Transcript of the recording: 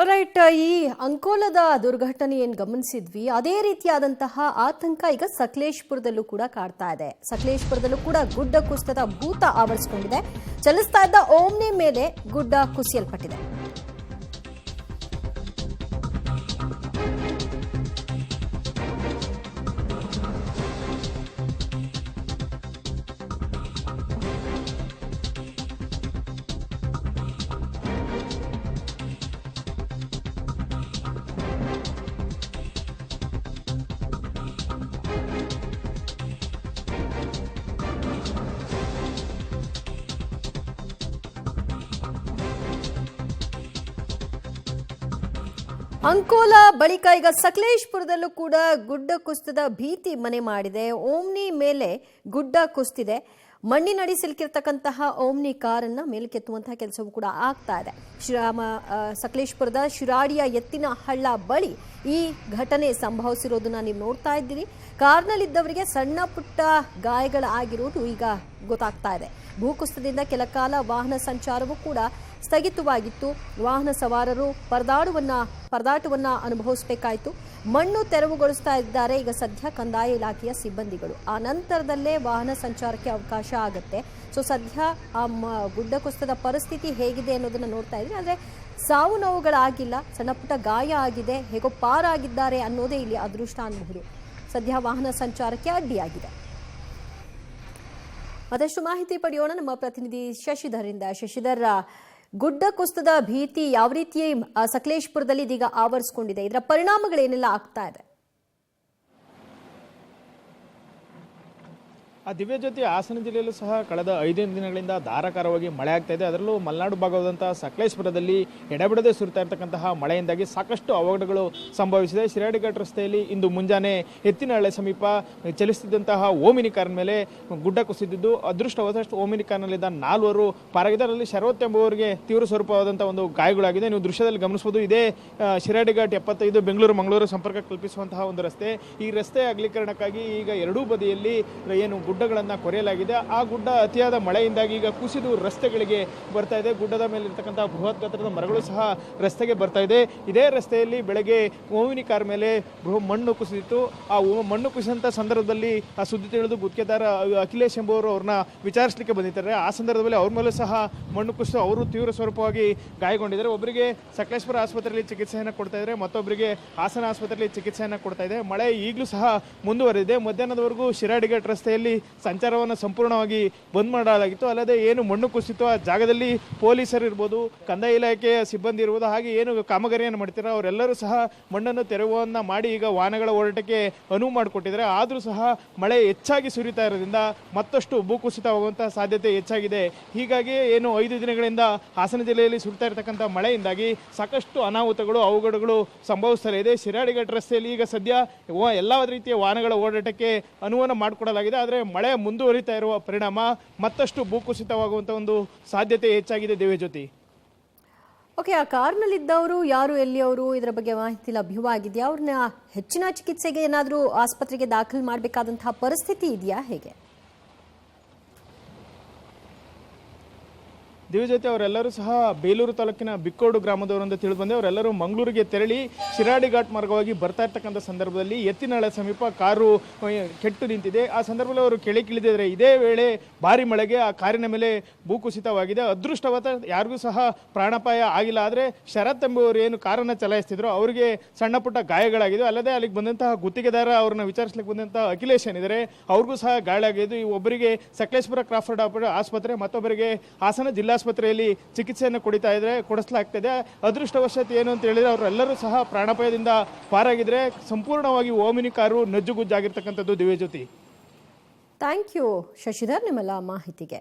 Right. ಈ ಅಂಕೋಲದ ದುರ್ಘಟನೆ ಏನು ಗಮನಿಸಿದ್ವಿ, ಅದೇ ರೀತಿಯಾದಂತಹ ಆತಂಕ ಈಗ ಸಕಲೇಶಪುರದಲ್ಲೂ ಕೂಡ ಕಾಡ್ತಾ ಇದೆ. ಸಕಲೇಶಪುರದಲ್ಲೂ ಕೂಡ ಗುಡ್ಡ ಕುಸಿತದ ಭೂತ ಆವರಿಸಿಕೊಂಡಿದೆ. ಚಲಿಸ್ತಾ ಇದ್ದ ಓಮ್ನಿ ಮೇಲೆ ಗುಡ್ಡ ಕುಸಿಯಲ್ಪಟ್ಟಿದೆ. ಅಂಕೋಲ ಬಳಿಕ ಈಗ ಸಕಲೇಶಪುರದಲ್ಲೂ ಕೂಡ ಗುಡ್ಡ ಕುಸಿತದ ಭೀತಿ ಮನೆ ಮಾಡಿದೆ. ಓಮ್ನಿ ಮೇಲೆ ಗುಡ್ಡ ಕುಸಿದಿದೆ. ಮಣ್ಣಿನಡಿ ಸಿಲುಕಿರ್ತಕ್ಕಂತಹ ಓಮ್ನಿ ಕಾರನ್ನ ಮೇಲಕ್ಕೆತ್ತುವಂತಹ ಕೆಲಸವೂ ಕೂಡ ಆಗ್ತಾ ಇದೆ. ಸಕಲೇಶಪುರದ ಶಿರಾಡಿಯ ಎತ್ತಿನ ಹಳ್ಳ ಬಳಿ ಈ ಘಟನೆ ಸಂಭವಿಸಿರೋದನ್ನ ನೀವು ನೋಡ್ತಾ ಇದ್ದೀರಿ. ಕಾರ್ನಲ್ಲಿದ್ದವರಿಗೆ ಸಣ್ಣ ಪುಟ್ಟ ಗಾಯಗಳಾಗಿರುವುದು ಈಗ ಗೊತ್ತಾಗ್ತಾ ಇದೆ. ಭೂಕುಸಿತದಿಂದ ಕೆಲ ಕಾಲ ವಾಹನ ಸಂಚಾರವೂ ಕೂಡ ಸ್ಥಗಿತವಾಗಿತ್ತು. ವಾಹನ ಸವಾರರು ಪರದಾಟವನ್ನ ಅನುಭವಿಸಬೇಕಾಯಿತು. ಮಣ್ಣು ತೆರವುಗೊಳಿಸ್ತಾ ಇದ್ದಾರೆ ಈಗ ಸದ್ಯ ಕಂದಾಯ ಇಲಾಖೆಯ ಸಿಬ್ಬಂದಿಗಳು. ಆ ನಂತರದಲ್ಲೇ ವಾಹನ ಸಂಚಾರಕ್ಕೆ ಅವಕಾಶ ಆಗುತ್ತೆ. ಸೊ ಸದ್ಯ ಆ ಗುಡ್ಡ ಕುಸಿತದ ಪರಿಸ್ಥಿತಿ ಹೇಗಿದೆ ಅನ್ನೋದನ್ನ ನೋಡ್ತಾ ಇದ್ರಿ. ಆದರೆ ಸಾವು ನೋವುಗಳಾಗಿಲ್ಲ, ಸಣ್ಣ ಪುಟ್ಟ ಗಾಯ ಆಗಿದೆ. ಹೇಗೋ ಪಾರಾಗಿದ್ದಾರೆ ಅನ್ನೋದೇ ಇಲ್ಲಿ ಅದೃಷ್ಟ ಅನ್ನಬಹುದು. ಸದ್ಯ ವಾಹನ ಸಂಚಾರಕ್ಕೆ ಅಡ್ಡಿಯಾಗಿದೆ. ಮತ್ತಷ್ಟು ಮಾಹಿತಿ ಪಡೆಯೋಣ ನಮ್ಮ ಪ್ರತಿನಿಧಿ ಶಶಿಧರಿಂದ. ಶಶಿಧರ್, ಗುಡ್ಡ ಕುಸಿತದ ಭೀತಿ ಯಾವ ರೀತಿ ಸಕಲೇಶಪುರದಲ್ಲಿ ಇದೀಗ ಆವರಿಸಿಕೊಂಡಿದೆ, ಇದರ ಪರಿಣಾಮಗಳೇನೆಲ್ಲ ಆಗ್ತಾ ಇದೆ? ದಿವ್ಯಜ್ಯೋತಿ, ಹಾಸನ ಜಿಲ್ಲೆಯಲ್ಲೂ ಸಹ ಕಳೆದ 5 ದಿನಗಳಿಂದ ಧಾರಾಕಾರವಾಗಿ ಮಳೆ ಆಗ್ತಾ ಇದೆ. ಅದರಲ್ಲೂ ಮಲೆನಾಡು ಭಾಗವಾದಂತಹ ಸಕಲೇಶಪುರದಲ್ಲಿ ಎಡೆಬಿಡದೆ ಸುರಿತಾ ಇರತಕ್ಕಂತಹ ಮಳೆಯಿಂದಾಗಿ ಸಾಕಷ್ಟು ಅವಘಡಗಳು ಸಂಭವಿಸಿದೆ. ಶಿರಾಡಿಘಾಟ್ ರಸ್ತೆಯಲ್ಲಿ ಇಂದು ಮುಂಜಾನೆ ಎತ್ತಿನಹಳ್ಳಿ ಸಮೀಪ ಚಲಿಸುತ್ತಿದ್ದಂತಹ ಓಮಿನಿ ಕಾರ್ ಮೇಲೆ ಗುಡ್ಡ ಕುಸಿದಿದ್ದು ಅದೃಷ್ಟವಶಾತ್ ಓಮಿನಿ ಕಾರ್ನಲ್ಲಿದ್ದ 4 ಪಾರಾಗಿದ್ದಾರೆ. ಅದರಲ್ಲಿ ಶರವತ್ ಎಂಬುವರಿಗೆ ತೀವ್ರ ಸ್ವರೂಪವಾದಂತಹ ಒಂದು ಗಾಯಗಳಾಗಿದೆ. ನೀವು ದೃಶ್ಯದಲ್ಲಿ ಗಮನಿಸಬಹುದು. ಇದೇ ಶಿರಾಡಿಘಾಟ್ 75 ಬೆಂಗಳೂರು ಮಂಗಳೂರು ಸಂಪರ್ಕ ಕಲ್ಪಿಸುವಂತಹ ಒಂದು ರಸ್ತೆ. ಈ ರಸ್ತೆ ಅಗಲೀಕರಣಕ್ಕಾಗಿ ಈಗ ಎರಡೂ ಬದಿಯಲ್ಲಿ ಏನು ಗುಡ್ಡಗಳನ್ನು ಕೊರೆಯಲಾಗಿದೆ. ಆ ಗುಡ್ಡ ಅತಿಯಾದ ಮಳೆಯಿಂದಾಗಿ ಈಗ ಕುಸಿದು ರಸ್ತೆಗಳಿಗೆ ಬರ್ತಾ ಇದೆ. ಗುಡ್ಡದ ಮೇಲೆ ಇರ್ತಕ್ಕಂತಹ ಬೃಹತ್ ಗಾತ್ರದ ಮರಗಳು ಸಹ ರಸ್ತೆಗೆ ಬರ್ತಾ ಇದೆ. ಇದೇ ರಸ್ತೆಯಲ್ಲಿ ಬೆಳಗ್ಗೆ ಓಮಿನಿ ಕಾರ್ ಮೇಲೆ ಮಣ್ಣು ಕುಸಿದಿತ್ತು. ಆ ಮಣ್ಣು ಕುಸಿದಂತ ಸಂದರ್ಭದಲ್ಲಿ ಆ ಸುದ್ದಿ ತಿಳಿದು ಗುತ್ತಿಗೆದಾರ ಅಖಿಲೇಶ್ ಎಂಬುವರು ಅವ್ರನ್ನ ವಿಚಾರಿಸಲಿಕ್ಕೆ ಬಂದಿದ್ದಾರೆ. ಆ ಸಂದರ್ಭದಲ್ಲಿ ಅವ್ರ ಮೇಲೂ ಸಹ ಮಣ್ಣು ಕುಸಿದು ಅವರು ತೀವ್ರ ಸ್ವರೂಪವಾಗಿ ಗಾಯಗೊಂಡಿದ್ದಾರೆ. ಒಬ್ಬರಿಗೆ ಸಕಲೇಶಪುರ ಆಸ್ಪತ್ರೆಯಲ್ಲಿ ಚಿಕಿತ್ಸೆಯನ್ನು ಕೊಡ್ತಾ ಇದ್ದಾರೆ, ಮತ್ತೊಬ್ಬರಿಗೆ ಹಾಸನ ಆಸ್ಪತ್ರೆಯಲ್ಲಿ ಚಿಕಿತ್ಸೆಯನ್ನು ಕೊಡ್ತಾ ಇದೆ. ಮಳೆ ಈಗಲೂ ಸಹ ಮುಂದುವರೆದಿದೆ. ಮಧ್ಯಾಹ್ನದವರೆಗೂ ಶಿರಾಡಿಘಾಟ್ ರಸ್ತೆಯಲ್ಲಿ ಸಂಚಾರವನ್ನು ಸಂಪೂರ್ಣವಾಗಿ ಬಂದ್ ಮಾಡಲಾಗಿತ್ತು. ಅಲ್ಲದೆ ಏನು ಮಣ್ಣು ಕುಸಿತು ಆ ಜಾಗದಲ್ಲಿ ಪೊಲೀಸರು ಇರ್ಬೋದು, ಕಂದಾಯ ಇಲಾಖೆಯ ಸಿಬ್ಬಂದಿ ಇರ್ಬೋದು, ಹಾಗೆ ಏನು ಕಾಮಗಾರಿಯನ್ನು ಮಾಡ್ತಾರೆ ಅವರೆಲ್ಲರೂ ಸಹ ಮಣ್ಣನ್ನು ತೆರವನ್ನ ಮಾಡಿ ಈಗ ವಾಹನಗಳ ಓಡಾಟಕ್ಕೆ ಅನುವು ಮಾಡಿಕೊಟ್ಟಿದ್ದಾರೆ. ಆದರೂ ಸಹ ಮಳೆ ಹೆಚ್ಚಾಗಿ ಸುರಿತಾ ಇರೋದ್ರಿಂದ ಮತ್ತಷ್ಟು ಭೂಕುಸಿತವಾಗುವಂತಹ ಸಾಧ್ಯತೆ ಹೆಚ್ಚಾಗಿದೆ. ಹೀಗಾಗಿ ಏನು 5 ದಿನಗಳಿಂದ ಹಾಸನ ಜಿಲ್ಲೆಯಲ್ಲಿ ಸುರಿತಾ ಇರತಕ್ಕಂಥ ಮಳೆಯಿಂದಾಗಿ ಸಾಕಷ್ಟು ಅನಾಹುತಗಳು ಅವಘಡಗಳು ಸಂಭವಿಸ್ತಲೇ ಇದೆ. ಶಿರಾಡಿಘಾಟ್ ರಸ್ತೆಯಲ್ಲಿ ಈಗ ಸದ್ಯ ಎಲ್ಲ ರೀತಿಯ ವಾಹನಗಳ ಓಡಾಟಕ್ಕೆ ಅನುವನ್ನು ಮಾಡಿಕೊಡಲಾಗಿದೆ. ಆದರೆ ಮಳೆ ಮುಂದುವರಿತಾ ಇರುವ ಪರಿಣಾಮ ಮತ್ತಷ್ಟು ಭೂಕುಸಿತವಾಗುವಂತ ಒಂದು ಸಾಧ್ಯತೆ ಹೆಚ್ಚಾಗಿದೆ. ದಿವ್ಯಜ್ಯೋತಿ, ಓಕೆ, ಆ ಕಾರ್ನಲ್ಲಿದ್ದವರು ಯಾರು, ಎಲ್ಲಿಯವರು, ಇದರ ಬಗ್ಗೆ ಮಾಹಿತಿ ಲಭ್ಯವಾಗಿದೆಯಾ? ಅವ್ರನ್ನ ಹೆಚ್ಚಿನ ಚಿಕಿತ್ಸೆಗೆ ಏನಾದರೂ ಆಸ್ಪತ್ರೆಗೆ ದಾಖಲು ಮಾಡಬೇಕಾದಂತಹ ಪರಿಸ್ಥಿತಿ ಇದೆಯಾ, ಹೇಗೆ? ದಿವ್ಯಜ್ಯೋತಿ, ಅವರೆಲ್ಲರೂ ಸಹ ಬೇಲೂರು ತಾಲೂಕಿನ ಬಿಕ್ಕೋಡು ಗ್ರಾಮದವರು ಅಂತ ತಿಳಿದು ಬಂದೆ. ಅವರೆಲ್ಲರೂ ಮಂಗಳೂರಿಗೆ ತೆರಳಿ ಶಿರಾಡಿಘಾಟ್ ಮಾರ್ಗವಾಗಿ ಬರ್ತಾ ಇರ್ತಕ್ಕಂಥ ಸಂದರ್ಭದಲ್ಲಿ ಎತ್ತಿನಹಳ್ಳಿ ಸಮೀಪ ಕಾರು ಕೆಟ್ಟು ನಿಂತಿದೆ. ಆ ಸಂದರ್ಭದಲ್ಲಿ ಅವರು ಕೆಳಗಿಳಿದಿದ್ದಾರೆ. ಇದೇ ವೇಳೆ ಭಾರಿ ಮಳೆಗೆ ಆ ಕಾರಿನ ಮೇಲೆ ಭೂಕುಸಿತವಾಗಿದೆ. ಅದೃಷ್ಟವಶಾತ್ ಯಾರಿಗೂ ಸಹ ಪ್ರಾಣಾಪಾಯ ಆಗಿಲ್ಲ. ಆದರೆ ಶರತ್ ಎಂಬುವರು ಏನು ಕಾರನ್ನು ಚಲಾಯಿಸ್ತಿದ್ರು ಅವರಿಗೆ ಸಣ್ಣ ಪುಟ್ಟ ಗಾಯಗಳಾಗಿದೆ. ಅಲ್ಲದೆ ಅಲ್ಲಿಗೆ ಬಂದಂತಹ ಗುತ್ತಿಗೆದಾರ ಅವ್ರನ್ನ ವಿಚಾರಿಸಲಿಕ್ಕೆ ಬಂದಂತಹ ಅಖಿಲೇಶ್ ಏನಿದ್ದಾರೆ ಅವ್ರಿಗೂ ಸಹ ಗಾಯಗಳಾಗಿದ್ದು. ಒಬ್ಬರಿಗೆ ಸಕಲೇಶಪುರ ಕ್ರಾಫರ್ಡ್ ಆಸ್ಪತ್ರೆ, ಮತ್ತೊಬ್ಬರಿಗೆ ಹಾಸನ ಜಿಲ್ಲಾ ಆಸ್ಪತ್ರೆಯಲ್ಲಿ ಚಿಕಿತ್ಸೆಯನ್ನು ಕೊಡಿಸಲಾಗ್ತದೆ. ಅದೃಷ್ಟವಶಾತ್ ಏನು ಅಂತ ಹೇಳಿದ್ರೆ ಅವರೆಲ್ಲರೂ ಸಹ ಪ್ರಾಣಾಪಾಯದಿಂದ ಪಾರಾಗಿದ್ರೆ ಸಂಪೂರ್ಣವಾಗಿ ಓಮಿನಿ ಕಾರು ನಜ್ಜುಗುಜ್ಜಾಗಿರ್ತಕ್ಕಂಥದ್ದು. ದಿವ್ಯಜ್ಯೋತಿ, ಥ್ಯಾಂಕ್ ಯು ಶಶಿಧರ್ ನಿಮ್ಮೆಲ್ಲ ಮಾಹಿತಿಗೆ.